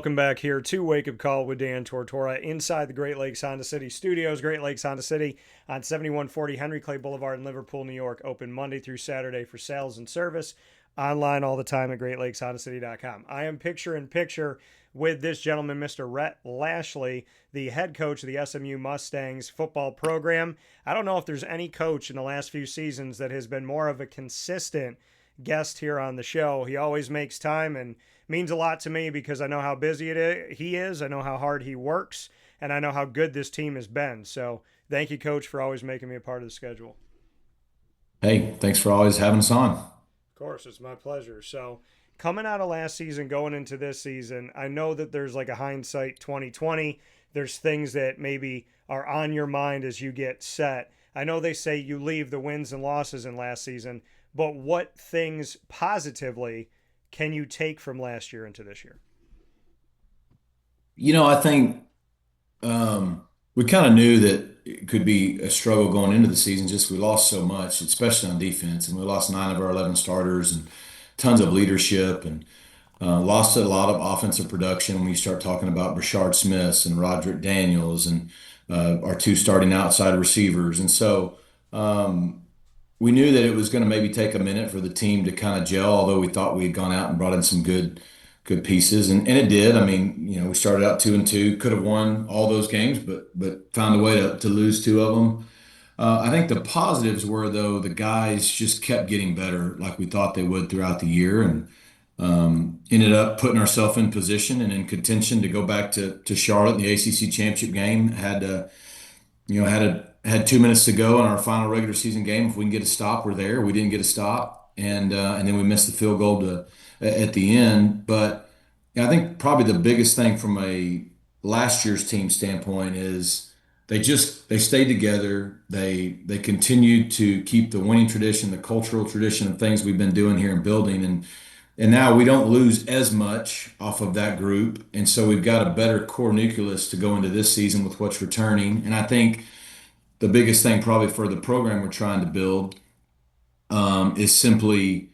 welcome back here to Wake Up Call with Dan Tortora inside the Great Lakes Honda City studios. Great Lakes Honda City on 7140 Henry Clay Boulevard in Liverpool, New York. Open Monday through Saturday for sales and service. Online all the time at greatlakeshondacity.com. I am picture in picture with this gentleman, Mr. Rhett Lashlee, the head coach of the SMU Mustangs football program. I don't know if there's any coach in the last few seasons that has been more of a consistent guest here on the show. He always makes time and means a lot to me because I know how busy he is. I know how hard he works, and I know how good this team has been. So thank you, Coach, for always making me a part of the schedule. Hey, thanks for always having us on. Of course, it's my pleasure. So coming out of last season, going into this season, I know that there's like a hindsight 2020. There's things that maybe are on your mind as you get set. I know they say you leave the wins and losses in last season, but what things positively can you take from last year into this year? I think we kind of knew that it could be a struggle going into the season. Just we lost so much, especially on defense, and we lost 9 of our 11 starters and tons of leadership, and lost a lot of offensive production when you start talking about Brashard Smiths and Roderick Daniels and our two starting outside receivers. And so we knew that it was going to maybe take a minute for the team to kind of gel, although we thought we had gone out and brought in some good pieces, and it did. I mean, we started out 2-2, could have won all those games, but found a way to lose 2 of them. I think the positives were, though, the guys just kept getting better like we thought they would throughout the year, and ended up putting ourselves in position and in contention to go back to Charlotte in the ACC championship game. Had 2 minutes to go in our final regular season game. If we can get a stop, we're there. We didn't get a stop, and then we missed the field goal at the end. But I think probably the biggest thing from a last year's team standpoint is they stayed together. They continued to keep the winning tradition, the cultural tradition of things we've been doing here and building, and now we don't lose as much off of that group, and so we've got a better core nucleus to go into this season with what's returning. And I think the biggest thing probably for the program we're trying to build is simply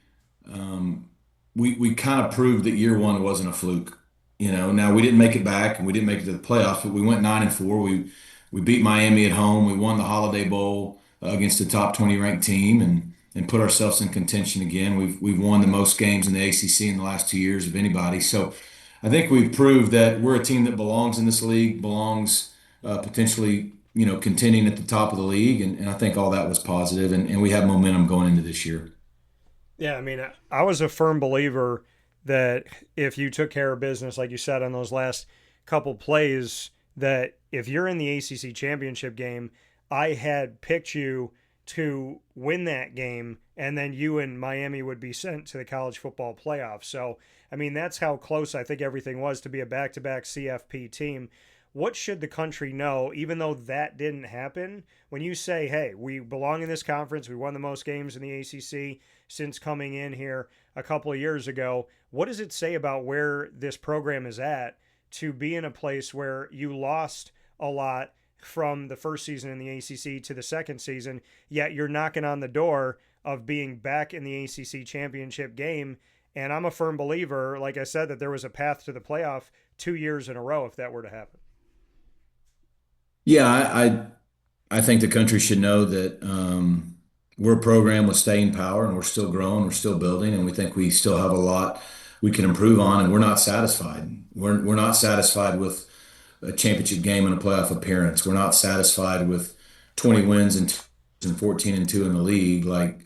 we kind of proved that year one wasn't a fluke. Now we didn't make it back and we didn't make it to the playoffs, but we went 9-4. We beat Miami at home. We won the Holiday Bowl against a top 20 ranked team and put ourselves in contention again. We've won the most games in the ACC in the last 2 years of anybody. So I think we've proved that we're a team that belongs in this league, belongs potentially contending at the top of the league, and I think all that was positive, and we have momentum going into this year. Yeah, I mean, I was a firm believer that if you took care of business, like you said, on those last couple plays, that if you're in the ACC championship game, I had picked you to win that game, and then you and Miami would be sent to the college football playoff. So, I mean, that's how close I think everything was to be a back-to-back CFP team. What should the country know, even though that didn't happen, when you say, hey, we belong in this conference, we won the most games in the ACC since coming in here a couple of years ago, what does it say about where this program is at to be in a place where you lost a lot from the first season in the ACC to the second season, yet you're knocking on the door of being back in the ACC championship game? And I'm a firm believer, like I said, that there was a path to the playoff 2 years in a row if that were to happen. Yeah, I think the country should know that we're a program with staying power, and we're still growing, we're still building, and we think we still have a lot we can improve on, and we're not satisfied. We're not satisfied with a championship game and a playoff appearance. We're not satisfied with 20 wins and 14-2 in the league. Like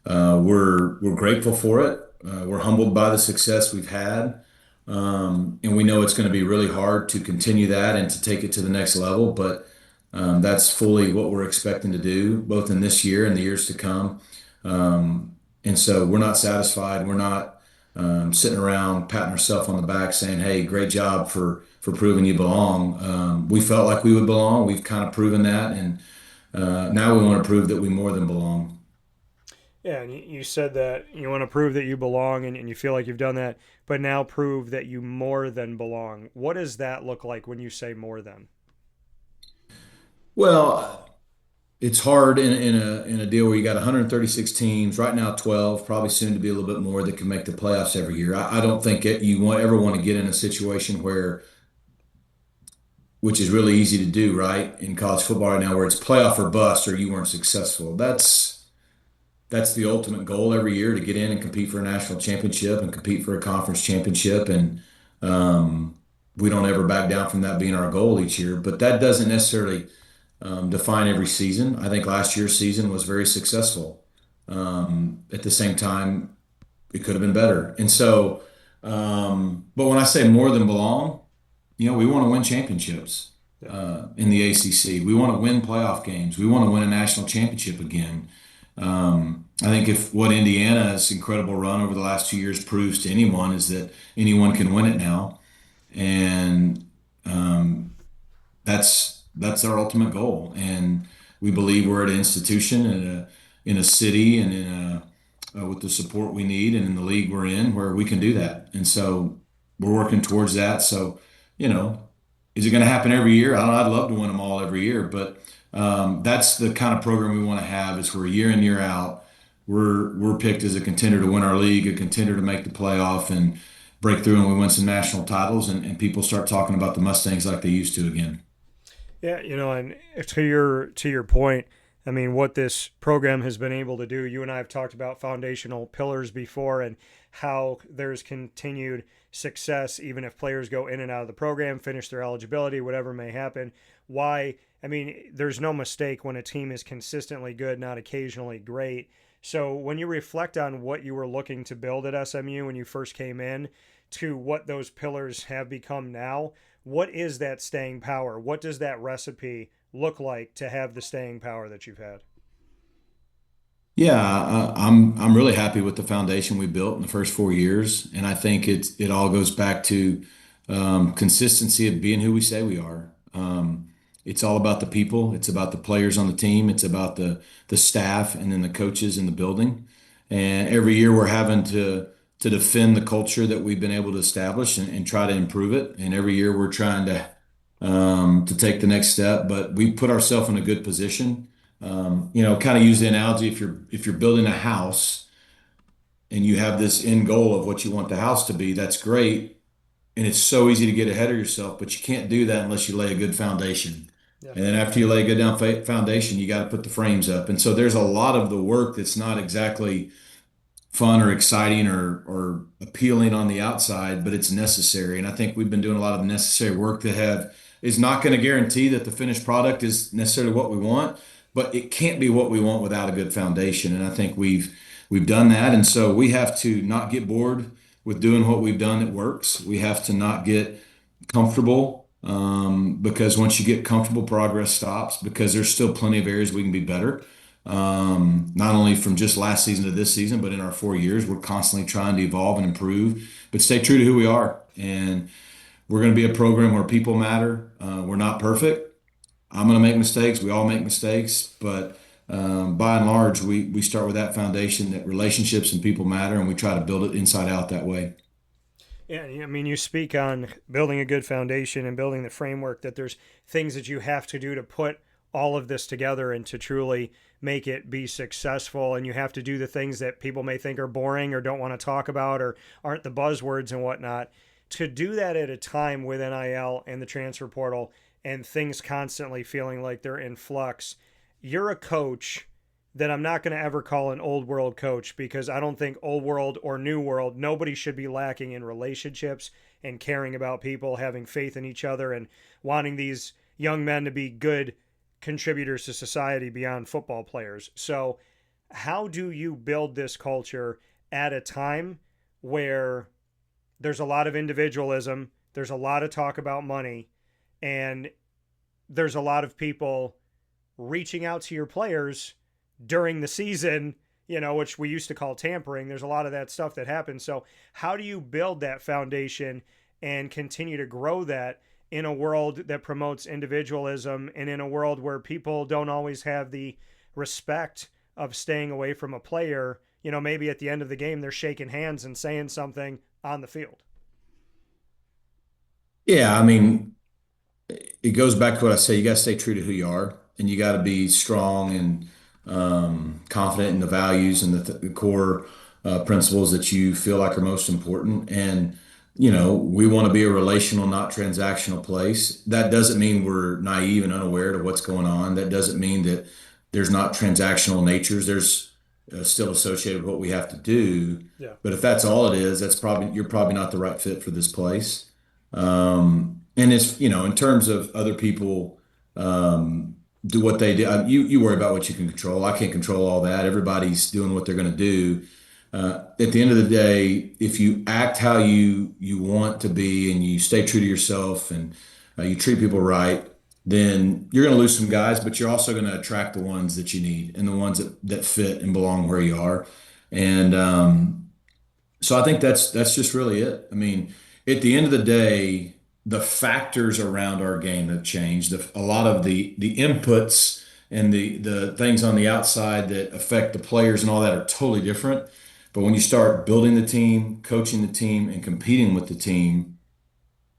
we're grateful for it. We're humbled by the success we've had. And we know it's going to be really hard to continue that and to take it to the next level, but that's fully what we're expecting to do, both in this year and the years to come. And so we're not satisfied. We're not sitting around patting ourselves on the back saying, hey, great job for proving you belong. We felt like we would belong. We've kind of proven that, and now we want to prove that we more than belong. Yeah, and you said that you want to prove that you belong, and you feel like you've done that, but now prove that you more than belong. What does that look like when you say more than? Well, it's hard in a deal where you got 136 teams right now, 12, probably soon to be a little bit more that can make the playoffs every year. I don't think ever want to get in a situation where, which is really easy to do, right, in college football right now, where it's playoff or bust or you weren't successful. That's the ultimate goal every year to get in and compete for a national championship and compete for a conference championship. And um, we don't ever back down from that being our goal each year. But that doesn't necessarily define every season. I think last year's season was very successful. At the same time, it could have been better. And so, but when I say more than belong, we want to win championships Yeah. in the ACC. We want to win playoff games. We want to win a national championship again. I think if what Indiana's incredible run over the last 2 years proves to anyone is that anyone can win it now, and that's our ultimate goal. And we believe we're at an institution in a city and with the support we need and in the league we're in where we can do that. And so we're working towards that. So, you know, is it going to happen every year? I don't know. I'd love to win them all every year, but that's the kind of program we want to have. Is where year in year out we're picked as a contender to win our league, a contender to make the playoff and break through, and we win some national titles, and people start talking about the Mustangs like they used to again. Yeah, and to your point, I mean, what this program has been able to do. You and I have talked about foundational pillars before, and how there's continued success even if players go in and out of the program, finish their eligibility, whatever may happen. Why? I mean, there's no mistake when a team is consistently good, not occasionally great. So when you reflect on what you were looking to build at SMU when you first came in to what those pillars have become now, what is that staying power? What does that recipe look like to have the staying power that you've had? Yeah, I'm really happy with the foundation we built in the first 4 years, and I think it all goes back to consistency of being who we say we are. It's all about the people. It's about the players on the team. It's about the staff, and then the coaches in the building. And every year we're having to defend the culture that we've been able to establish and try to improve it. And every year we're trying to take the next step. But we put ourselves in a good position. Kind of use the analogy, if you're building a house and you have this end goal of what you want the house to be, that's great. And it's so easy to get ahead of yourself, but you can't do that unless you lay a good foundation. Yeah. And then after you lay a good down foundation, you got to put the frames up. And so there's a lot of the work that's not exactly fun or exciting or appealing on the outside, but it's necessary. And I think we've been doing a lot of necessary work that have is not going to guarantee that the finished product is necessarily what we want, but it can't be what we want without a good foundation. And I think we've done that. And so we have to not get bored with doing what we've done that works. We have to not get comfortable, because once you get comfortable, progress stops, because there's still plenty of areas we can be better. Not only from just last season to this season, but in our 4 years, we're constantly trying to evolve and improve, but stay true to who we are. And we're going to be a program where people matter. We're not perfect. I'm going to make mistakes. We all make mistakes, but by and large, we start with that foundation that relationships and people matter, and we try to build it inside out that way. Yeah, I mean, you speak on building a good foundation and building the framework, that there's things that you have to do to put all of this together and to truly make it be successful. And you have to do the things that people may think are boring or don't want to talk about or aren't the buzzwords and whatnot. To do that at a time with NIL and the transfer portal and things constantly feeling like they're in flux, you're a coach that I'm not going to ever call an old world coach, because I don't think old world or new world, nobody should be lacking in relationships and caring about people, having faith in each other, and wanting these young men to be good contributors to society beyond football players. So, how do you build this culture at a time where there's a lot of individualism, there's a lot of talk about money, and there's a lot of people reaching out to your players during the season, which we used to call tampering? There's a lot of that stuff that happens. So how do you build that foundation and continue to grow that in a world that promotes individualism, and in a world where people don't always have the respect of staying away from a player? Maybe at the end of the game, they're shaking hands and saying something on the field. Yeah, I mean, it goes back to what I say. You got to stay true to who you are. and you got to be strong and confident in the values and the core principles that you feel like are most important. And we want to be a relational, not transactional place. That doesn't mean we're naive and unaware to what's going on. That doesn't mean that there's not transactional natures. There's still associated with what we have to do. Yeah. But if that's all it is, you're probably not the right fit for this place. And it's, in terms of other people do what they do. You worry about what you can control. I can't control all that. Everybody's doing what they're going to do. At the end of the day, if you act how you want to be and you stay true to yourself and you treat people right, then you're going to lose some guys, but you're also going to attract the ones that you need and the ones that fit and belong where you are. And so I think that's just really it. I mean, at the end of the day, the factors around our game have changed. A lot of the inputs and the things on the outside that affect the players and all that are totally different. But when you start building the team, coaching the team, and competing with the team,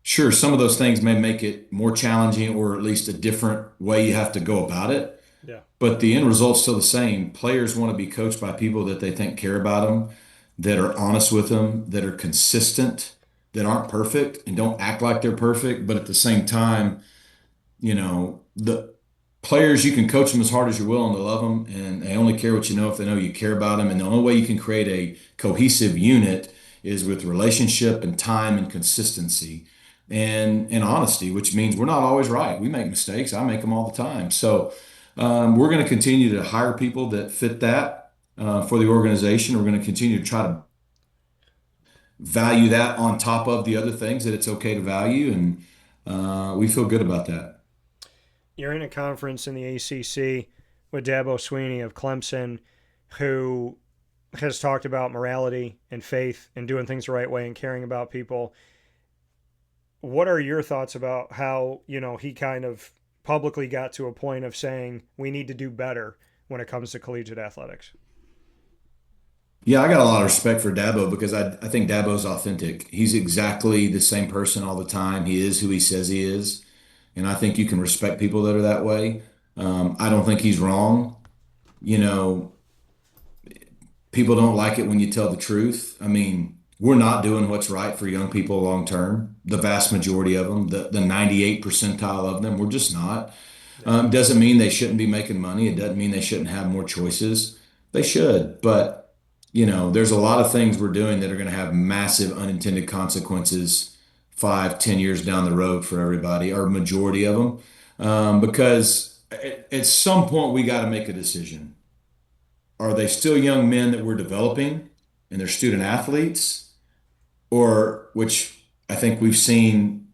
sure, some of those things may make it more challenging or at least a different way you have to go about it. Yeah. But the end result's still the same. Players want to be coached by people that they think care about them, that are honest with them, that are consistent, that aren't perfect and don't act like they're perfect. But at the same time, the players, you can coach them as hard as you're willing to love them, and they only care what you know if they know you care about them. And the only way you can create a cohesive unit is with relationship and time and consistency and honesty, which means we're not always right. We make mistakes. I make them all the time. So we're going to continue to hire people that fit that for the organization. We're going to continue to try to value that on top of the other things that it's okay to value, and we feel good about that. You're in a conference in the ACC with Dabo Swinney of Clemson, who has talked about morality and faith and doing things the right way and caring about people. What are your thoughts about how, he kind of publicly got to a point of saying we need to do better when it comes to collegiate athletics? Yeah, I got a lot of respect for Dabo because I think Dabo's authentic. He's exactly the same person all the time. He is who he says he is. And I think you can respect people that are that way. I don't think he's wrong. You know, People don't like it when you tell the truth. I mean, we're not doing what's right for young people long term. The vast majority of them, the 98 percentile of them, we're just not. Doesn't mean they shouldn't be making money. It doesn't mean they shouldn't have more choices. They should. But, there's a lot of things we're doing that are going to have massive unintended consequences 5, 10 years down the road for everybody, or majority of them. Because at some point we got to make a decision. Are they still young men that we're developing and they're student athletes? Or, which I think we've seen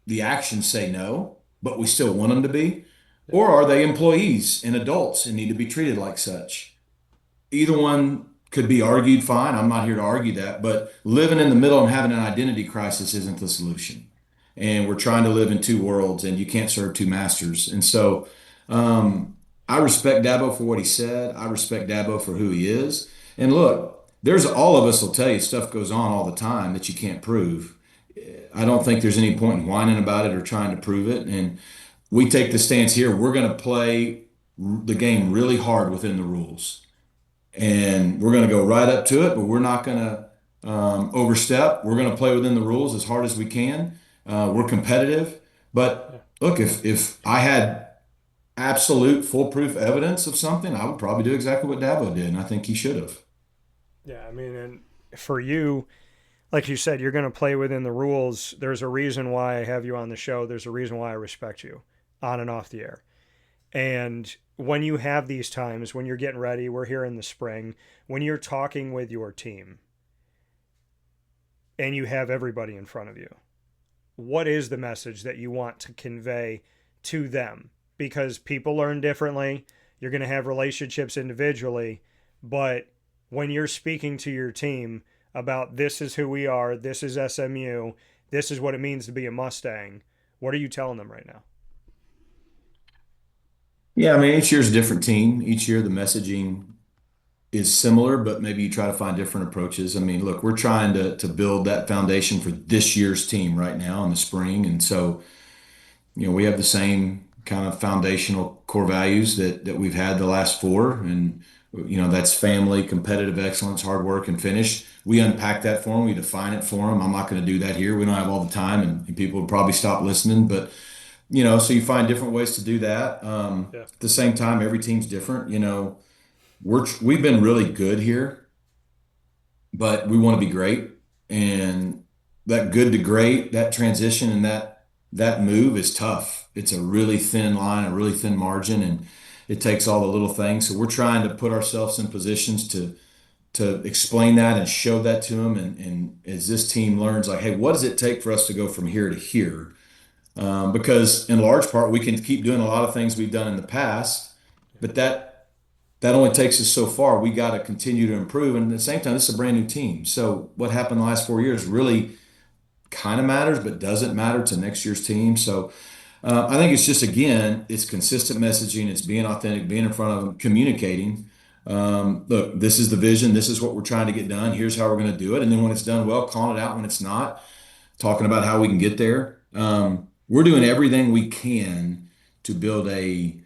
the actions say no, but we still want them to be? Or are they employees and adults and need to be treated like such? Either one could be argued fine. I'm not here to argue that, but living in the middle and having an identity crisis isn't the solution. And we're trying to live in two worlds, and you can't serve two masters. And so I respect Dabo for what he said. I respect Dabo for who he is. And look, there's all of us will tell you stuff goes on all the time that you can't prove. I don't think there's any point in whining about it or trying to prove it. And we take the stance here. We're going to play the game really hard within the rules. And we're going to go right up to it, but we're not going to overstep. We're going to play within the rules as hard as we can. We're competitive. But look, if I had absolute foolproof evidence of something, I would probably do exactly what Dabo did, and I think he should have. Yeah, I mean, and for you, like you said, you're going to play within the rules. There's a reason why I have you on the show. There's a reason why I respect you on and off the air. And when you have these times, when you're getting ready, we're here in the spring, when you're talking with your team and you have everybody in front of you, what is the message that you want to convey to them? Because people learn differently. You're going to have relationships individually, but when you're speaking to your team about this is who we are, this is SMU, this is what it means to be a Mustang, what are you telling them right now? Yeah, I mean, each year's a different team. Each year the messaging is similar, but maybe you try to find different approaches. I mean, look, we're trying to build that foundation for this year's team right now in the spring. And so, we have the same kind of foundational core values that we've had the last four. And, that's family, competitive excellence, hard work, and finish. We unpack that for them. We define it for them. I'm not going to do that here. We don't have all the time, and people would probably stop listening. But, so you find different ways to do that. Yeah. At the same time, every team's different. We've been really good here, but we want to be great. And that good to great, that transition and that move is tough. It's a really thin line, a really thin margin, and it takes all the little things. So we're trying to put ourselves in positions to explain that and show that to them. And as this team learns, like, hey, what does it take for us to go from here to here? Because in large part, we can keep doing a lot of things we've done in the past, but that only takes us so far. We got to continue to improve. And at the same time, this is a brand new team. So what happened the last 4 years really kind of matters, but doesn't matter to next year's team. So I think it's just, again, it's consistent messaging. It's being authentic, being in front of them, communicating. Look, this is the vision. This is what we're trying to get done. Here's how we're going to do it. And then when it's done well, calling it out when it's not, talking about how we can get there. We're doing everything we can to build a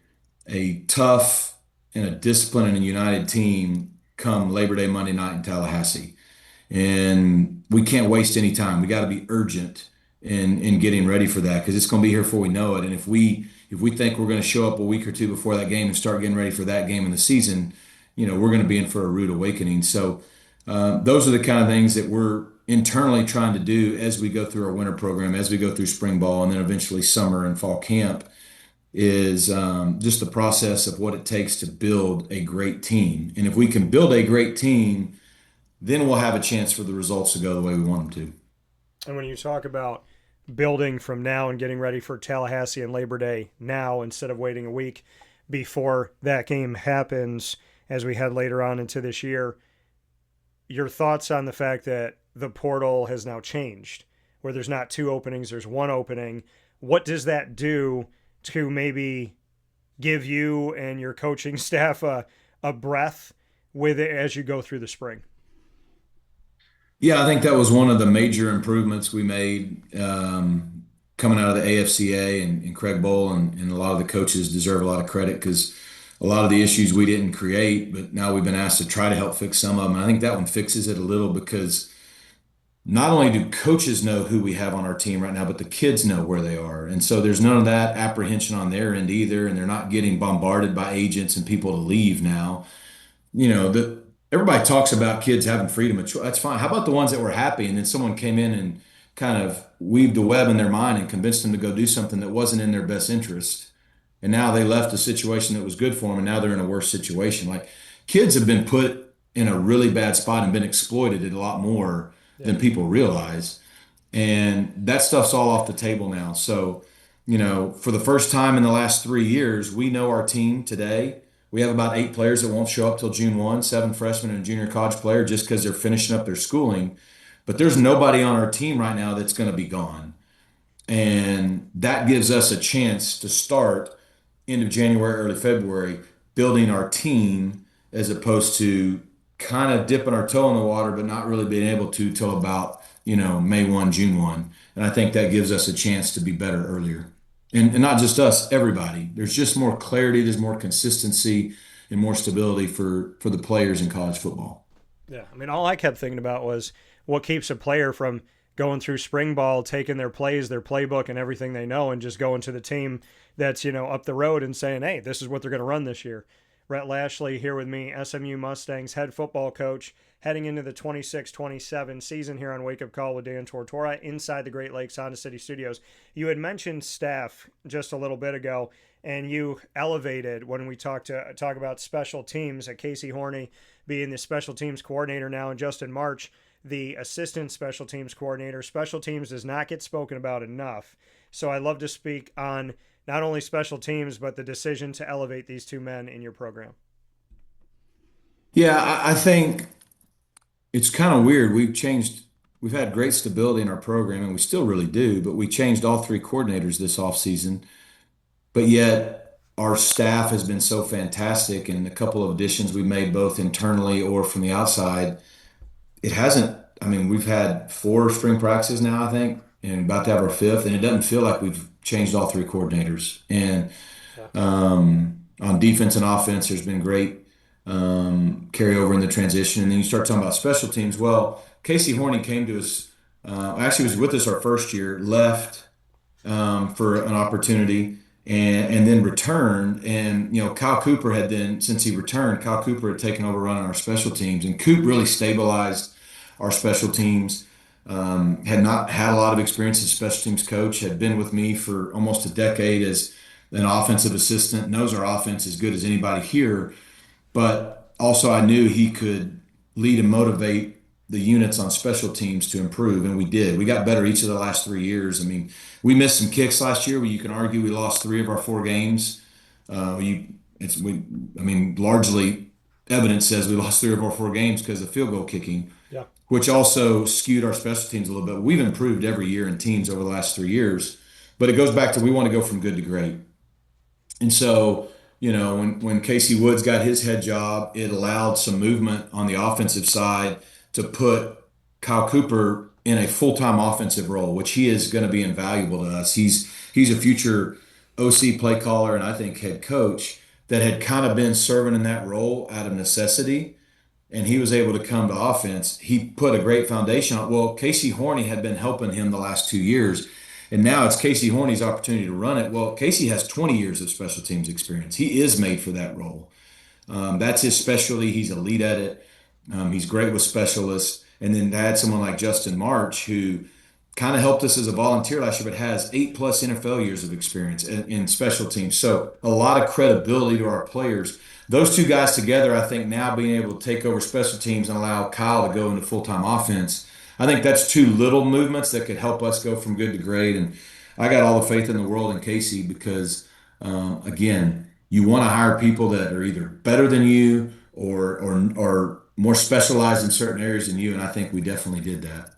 tough and a disciplined and a united team come Labor Day Monday night in Tallahassee. And we can't waste any time. We got to be urgent in getting ready for that because it's going to be here before we know it. And if we think we're going to show up a week or two before that game and start getting ready for that game in the season, we're going to be in for a rude awakening. So those are the kind of things that we're internally trying to do as we go through our winter program, as we go through spring ball, and then eventually summer and fall camp is just the process of what it takes to build a great team. And if we can build a great team, then we'll have a chance for the results to go the way we want them to. And when you talk about building from now and getting ready for Tallahassee and Labor Day now instead of waiting a week before that game happens as we head later on into this year, your thoughts on the fact that the portal has now changed, where there's not two openings, there's one opening. What does that do to maybe give you and your coaching staff a breath with it as you go through the spring? Yeah, I think that was one of the major improvements we made coming out of the AFCA and Craig Bowl and a lot of the coaches deserve a lot of credit because a lot of the issues we didn't create, but now we've been asked to try to help fix some of them. And I think that one fixes it a little because not only do coaches know who we have on our team right now, but the kids know where they are. And so there's none of that apprehension on their end either. And they're not getting bombarded by agents and people to leave now. Everybody talks about kids having freedom of choice. That's fine. How about the ones that were happy and then someone came in and kind of weaved a web in their mind and convinced them to go do something that wasn't in their best interest? And now they left a situation that was good for them and now they're in a worse situation. Like kids have been put in a really bad spot and been exploited a lot more than people realize. And that stuff's all off the table now. So, for the first time in the last 3 years, we know our team today. We have about 8 players that won't show up till June 1, 7 freshmen and a junior college player just because they're finishing up their schooling. But there's nobody on our team right now that's going to be gone. And that gives us a chance to start end of January, early February, building our team as opposed to kind of dipping our toe in the water, but not really being able to till about, May 1, June 1. And I think that gives us a chance to be better earlier. And not just us, everybody. There's just more clarity, there's more consistency and more stability for the players in college football. Yeah. I mean, all I kept thinking about was what keeps a player from going through spring ball, taking their plays, their playbook and everything they know and just going to the team that's, up the road and saying, hey, this is what they're going to run this year. Rhett Lashlee here with me, SMU Mustangs head football coach, heading into the 26-27 season here on Wake Up Call with Dan Tortora inside the Great Lakes Honda City Studios. You had mentioned staff just a little bit ago, and you elevated when we talk about special teams, Casey Horney being the special teams coordinator now, and Justin March, the assistant special teams coordinator. Special teams does not get spoken about enough. So I love to speak on not only special teams, but the decision to elevate these two men in your program. Yeah, I think it's kind of weird. We've had great stability in our program, and we still really do, but we changed all 3 coordinators this offseason. But yet our staff has been so fantastic, and a couple of additions we made both internally or from the outside. It hasn't, I mean, we've had 4 spring practices now, I think, and about to have our fifth, and it doesn't feel like we've changed all three coordinators. And Yeah. on defense and offense, there's been great carryover in the transition. And then you start talking about special teams. Well, Casey Horney came to us, actually was with us our first year, left for an opportunity and then returned. And, Kyle Cooper had then, since he returned, Kyle Cooper had taken over running our special teams. And Coop really stabilized our special teams. Had not had a lot of experience as a special teams coach, had been with me for almost a decade as an offensive assistant, knows our offense as good as anybody here. But also, I knew he could lead and motivate the units on special teams to improve, and we did. We got better each of the last 3 years. I mean, we missed some kicks last year, where you can argue we lost three of our four games. I mean, largely evidence says we lost three of our four games because of field goal kicking, Yeah. which also skewed our special teams a little bit. We've improved every year in teams over the last 3 years, but it goes back to we want to go from good to great. And so, when Casey Woods got his head job, it allowed some movement on the offensive side to put Kyle Cooper in a full-time offensive role, which he is going to be invaluable to us. He's a future OC play caller and I think head coach that had kind of been serving in that role out of necessity, and he was able to come to offense. He put a great foundation on. Well, Casey Horney had been helping him the last 2 years, and now it's Casey Horney's opportunity to run it. Well, Casey has 20 years of special teams experience. He is made for that role. That's his specialty. He's elite at it. He's great with specialists. And then to add someone like Justin March, who kind of helped us as a volunteer last year, but has 8+ NFL years of experience in special teams. So a lot of credibility to our players. Those two guys together, I think now being able to take over special teams and allow Kyle to go into full-time offense, I think that's two little movements that could help us go from good to great. And I got all the faith in the world in Casey because, again, you want to hire people that are either better than you or more specialized in certain areas than you. And I think we definitely did that.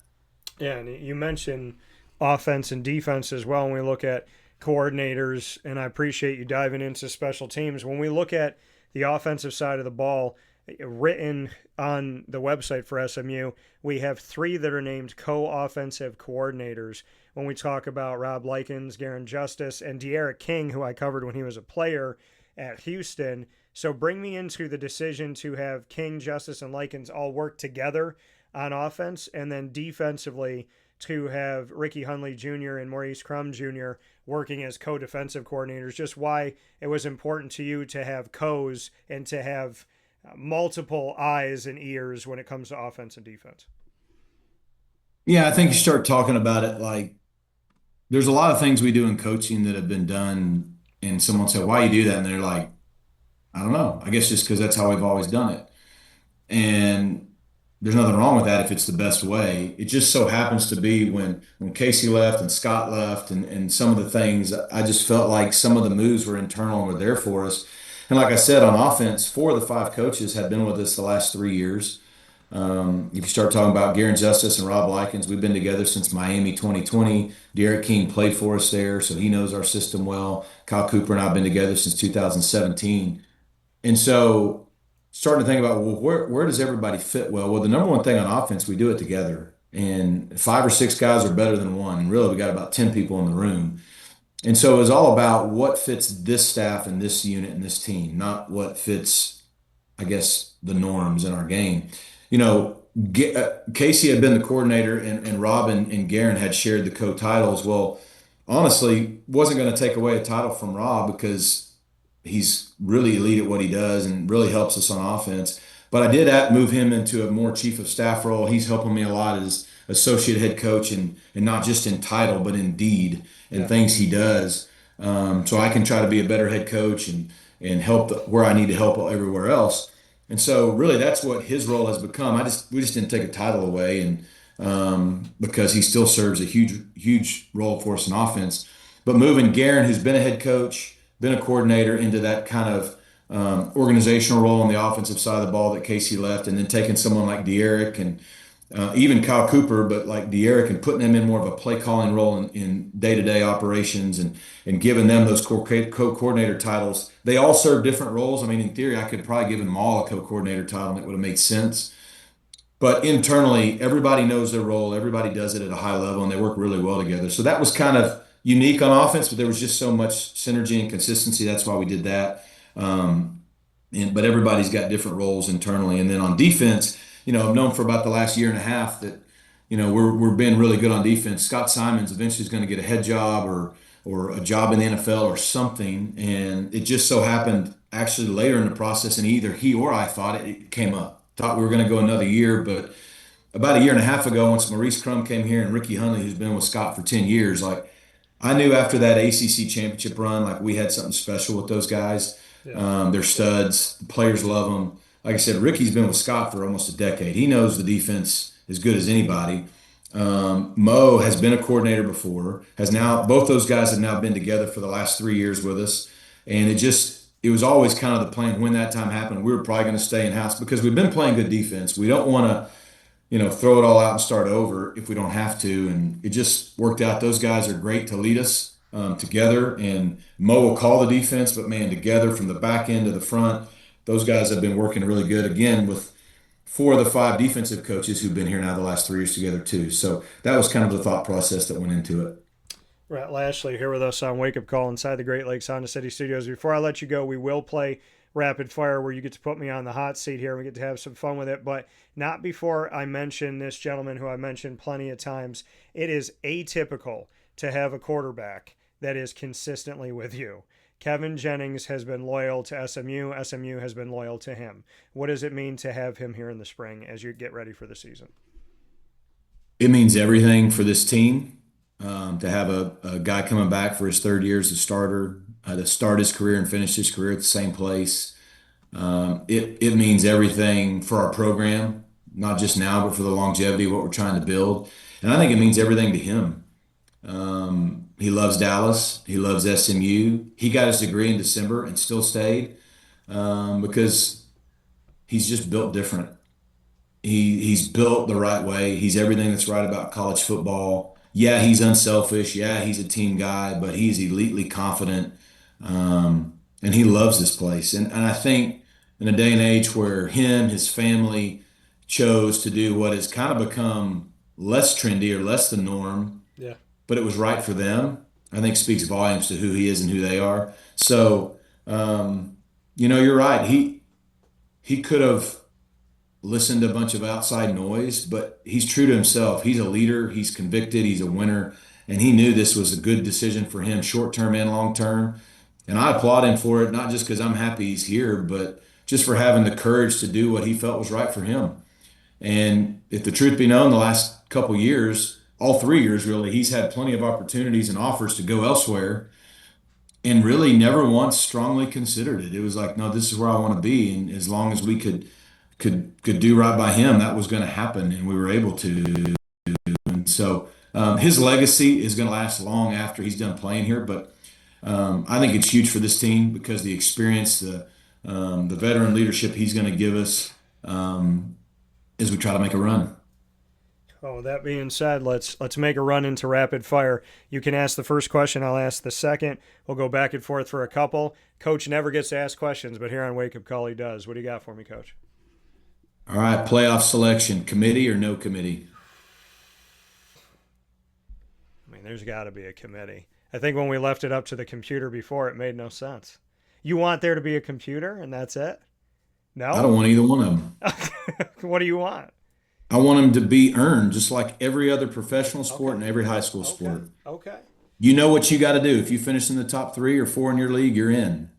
Yeah, and you mentioned offense and defense as well when we look at coordinators, and I appreciate you diving into special teams. When we look at the offensive side of the ball, written on the website for SMU, we have three that are named co-offensive coordinators. When we talk about Rob Likens, Garen Justice, and De'Aaron King, who I covered when he was a player at Houston. So bring me into the decision to have King, Justice, and Likens all work together on offense, and then defensively to have Ricky Hundley Jr. and Maurice Crum Jr. working as co-defensive coordinators. Just why it was important to you to have co's and to have multiple eyes and ears when it comes to offense and defense. Yeah, I think you start talking about it like there's a lot of things we do in coaching that have been done, and someone said, "Why you do that?" And they're like, "I don't know. I guess just because that's how we've always done it." And there's nothing wrong with that if it's the best way. It just so happens to be when Casey left and Scott left and some of the things, I just felt like some of the moves were internal and were there for us. And like I said, on offense, four of the five coaches have been with us the last 3 years. If you start talking about Garen Justice and Rob Likens, we've been together since Miami 2020. Derek King played for us there, so he knows our system well. Kyle Cooper and I have been together since 2017. And so starting to think about, well, where does everybody fit well? Well, the number one thing on offense, we do it together. And five or six guys are better than one. And really, we got about 10 people in the room. And so it was all about what fits this staff and this unit and this team, not what fits, I guess, the norms in our game. You know, Casey had been the coordinator, and Rob and Garen had shared the co-titles. Well, honestly, wasn't going to take away a title from Rob because he's really elite at what he does and really helps us on offense. But I did move him into a more chief of staff role. He's helping me a lot as associate head coach, and not just in title, but in deed and things he does. So I can try to be a better head coach and help where I need to help everywhere else. And so really that's what his role has become. We just didn't take a title away, and because he still serves a huge role for us in offense. But moving Garen, who's been a head coach, been a coordinator, into that kind of organizational role on the offensive side of the ball that Casey left, and then taking someone like De'Aaron and even Kyle Cooper, but like De'Aaron, and putting them in more of a play calling role in day-to-day operations, and giving them those co-coordinator titles. They all serve different roles. I mean, in theory, I could probably give them all a co-coordinator title and it would have made sense. but internally, everybody knows their role. Everybody does it at a high level, and they work really well together. So that was kind of unique on offense, but there was just so much synergy and consistency. That's why we did that. Um, but everybody's got different roles internally. And then on defense, I've known for about the last year and a half that, we're being really good on defense. Scott Simons eventually is going to get a head job or a job in the NFL or something. And it just so happened actually later in the process, and either he or I thought it came up. Thought we were going to go another year, but about a year and a half ago, once Maurice Crum came here and Ricky Hunley, who's been with Scott for 10 years, like I knew after that ACC championship run, like we had something special with those guys. Yeah. They're studs. The players love them. Like I said, Ricky's been with Scott for almost a decade. He knows the defense as good as anybody. Mo has been a coordinator before, has now, both those guys have now been together for the last 3 years with us. And it was always kind of the plan when that time happened. We were probably going to stay in house because we've been playing good defense. We don't want to, throw it all out and start over if we don't have to. And it just worked out. Those guys are great to lead us together. And Mo will call the defense, but man, together from the back end to the front, those guys have been working really good again with four of the five defensive coaches who've been here now the last 3 years together too. So that was kind of the thought process that went into it. Rhett Lashlee here with us on Wake Up Call inside the Great Lakes Honda City Studios. Before I let you go, we will play rapid fire where you get to put me on the hot seat here. We get to have some fun with it, but not before I mention this gentleman who I mentioned plenty of times. It is atypical to have a quarterback that is consistently with you. Kevin Jennings has been loyal to SMU. SMU has been loyal to him. What does it mean to have him here in the spring as you get ready for the season? It means everything for this team. To have a guy coming back for his third year as a starter, to start his career and finish his career at the same place. It means everything for our program, not just now, but for the longevity of what we're trying to build. And I think it means everything to him. He loves Dallas. He loves SMU. He got his degree in December and still stayed because he's just built different. He's built the right way. He's everything that's right about college football. Yeah, he's unselfish. Yeah, he's a team guy, but he's elitely confident. And he loves this place. And I think in a day and age where his family chose to do what has kind of become less trendy or less the norm, Yeah. but it was right for them, I think speaks volumes to who he is and who they are. So, you're right. He could have listened to a bunch of outside noise, but he's true to himself. He's a leader. He's convicted. He's a winner. And he knew this was a good decision for him, short term and long term. And I applaud him for it, not just because I'm happy he's here, but just for having the courage to do what he felt was right for him. And if the truth be known, the last couple years, all 3 years really, he's had plenty of opportunities and offers to go elsewhere and really never once strongly considered it. It was like, no, this is where I want to be. And as long as we could do right by him, that was going to happen, and we were able to. And so his legacy is going to last long after he's done playing here. But I think it's huge for this team because the experience, the veteran leadership he's going to give us as we try to make a run. Oh, that being said, let's make a run into rapid fire. You can ask the first question, I'll ask the second. We'll go back and forth for a couple. Coach never gets to ask questions, but here on Wake Up Call he does. What do you got for me, Coach? All right, playoff selection, committee or no committee? I mean, there's got to be a committee. I think when we left it up to the computer before, it made no sense. You want there to be a computer and that's it? No? I don't want either one of them. What do you want? I want them to be earned just like every other professional sport and every high school sport. Okay. You know what you got to do. If you finish in the top 3 or 4 in your league, you're in.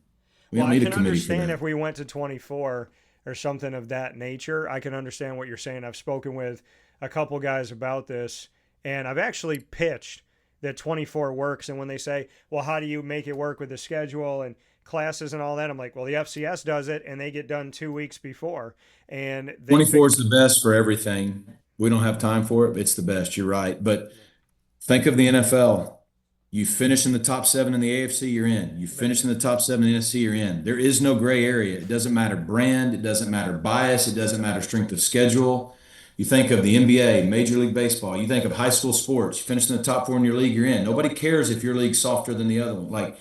We don't need a committee for that. I can understand if we went to 24 or something of that nature. I can understand what you're saying. I've spoken with a couple guys about this, and I've actually pitched that 24 works. And when they say, well, how do you make it work with the schedule and classes and all that? I'm like, well, the FCS does it, and they get done 2 weeks before. And 24 is the best for everything. We don't have time for it, but it's the best. You're right. But think of the NFL. You finish in the top 7 in the AFC, you're in. You finish in the top 7 in the NFC, you're in. There is no gray area. It doesn't matter brand. It doesn't matter bias. It doesn't matter strength of schedule. You think of the NBA, Major League Baseball. You think of high school sports. You finish in the top 4 in your league, you're in. Nobody cares if your league's softer than the other one. Like,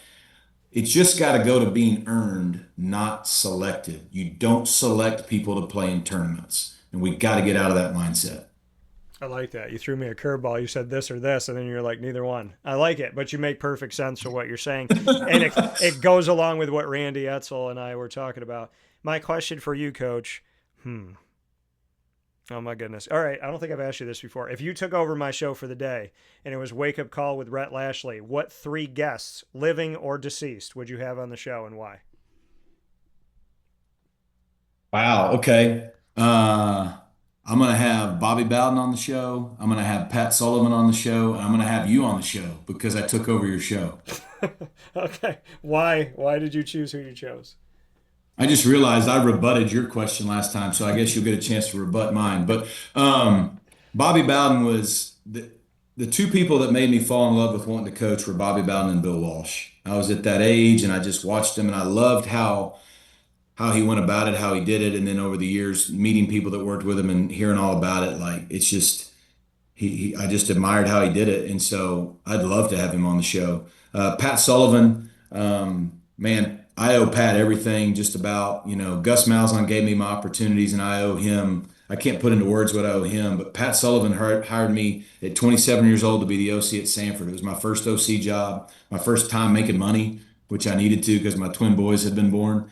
it's just got to go to being earned, not selected. You don't select people to play in tournaments. and we got to get out of that mindset. I like that. You threw me a curveball. You said this or this, and then you're like, neither one. I like it, but you make perfect sense for what you're saying. And it goes along with what Randy Etzel and I were talking about. My question for you, Coach. Oh, my goodness. All right. I don't think I've asked you this before. If you took over my show for the day and it was Wake Up Call with Rhett Lashlee, what three guests, living or deceased, would you have on the show and why? Wow. Okay. I'm going to have Bobby Bowden on the show. I'm going to have Pat Sullivan on the show. And I'm going to have you on the show because I took over your show. Okay. Why? Why did you choose who you chose? I just realized I rebutted your question last time, so I guess you'll get a chance to rebut mine. But Bobby Bowden was the two people that made me fall in love with wanting to coach were Bobby Bowden and Bill Walsh. I was at that age and I just watched him and I loved how he went about it, how he did it, and then over the years meeting people that worked with him and hearing all about it, like it's just I just admired how he did it, and so I'd love to have him on the show. Pat Sullivan, man, I owe Pat everything. Just about, Gus Malzahn gave me my opportunities, and I owe him. I can't put into words what I owe him, but Pat Sullivan hired me at 27 years old to be the OC at Sanford. It was my first OC job, my first time making money, which I needed to because my twin boys had been born.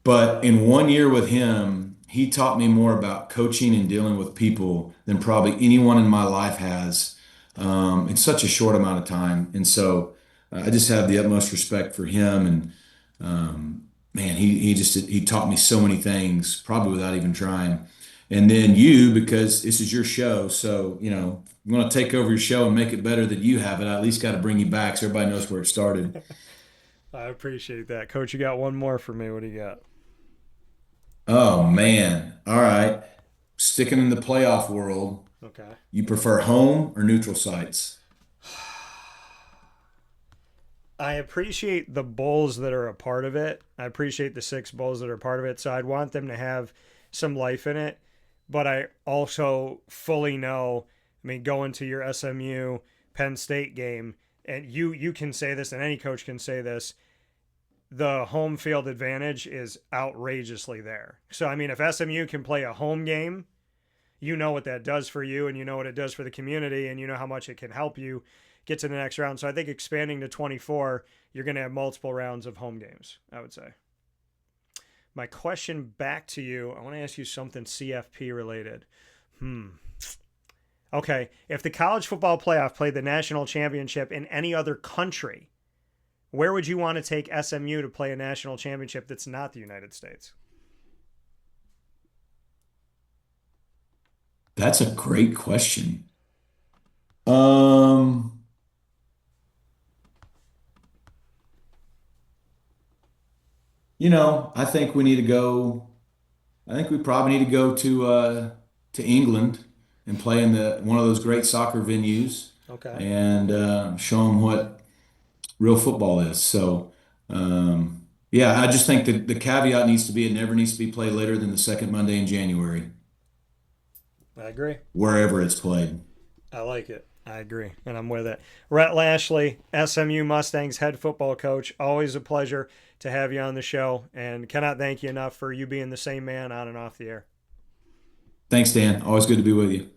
But in 1 year with him, he taught me more about coaching and dealing with people than probably anyone in my life has in such a short amount of time. And so I just have the utmost respect for him. And man, he taught me so many things, probably without even trying. And then you, because this is your show, so you want to take over your show and make it better than you have it. I at least got to bring you back so everybody knows where it started. I appreciate that. Coach, you got one more for me. What do you got? Oh man. All right. Sticking in the playoff world, Okay. you prefer home or neutral sites? I appreciate the Bulls that are a part of it. I appreciate the six Bulls that are part of it. So I'd want them to have some life in it. But I also fully know, I mean, going to your SMU Penn State game, and you can say this, and any coach can say this, the home field advantage is outrageously there. So, I mean, if SMU can play a home game, you know what that does for you, and you know what it does for the community, and you know how much it can help you get to the next round. So I think expanding to 24, you're going to have multiple rounds of home games, I would say. My question back to you, I want to ask you something CFP related. Okay, if the college football playoff played the national championship in any other country, where would you want to take SMU to play a national championship that's not the United States? That's a great question. Um, I think we need to go. I think we probably need to go to England and play in the one of those great soccer venues Okay. and show them what real football is. So, yeah, I just think that the caveat needs to be it never needs to be played later than the second Monday in January, I agree. wherever it's played. I like it. I agree, and I'm with it. Rhett Lashlee, SMU Mustangs head football coach. Always a pleasure to have you on the show, and cannot thank you enough for you being the same man on and off the air. Thanks, Dan. Always good to be with you.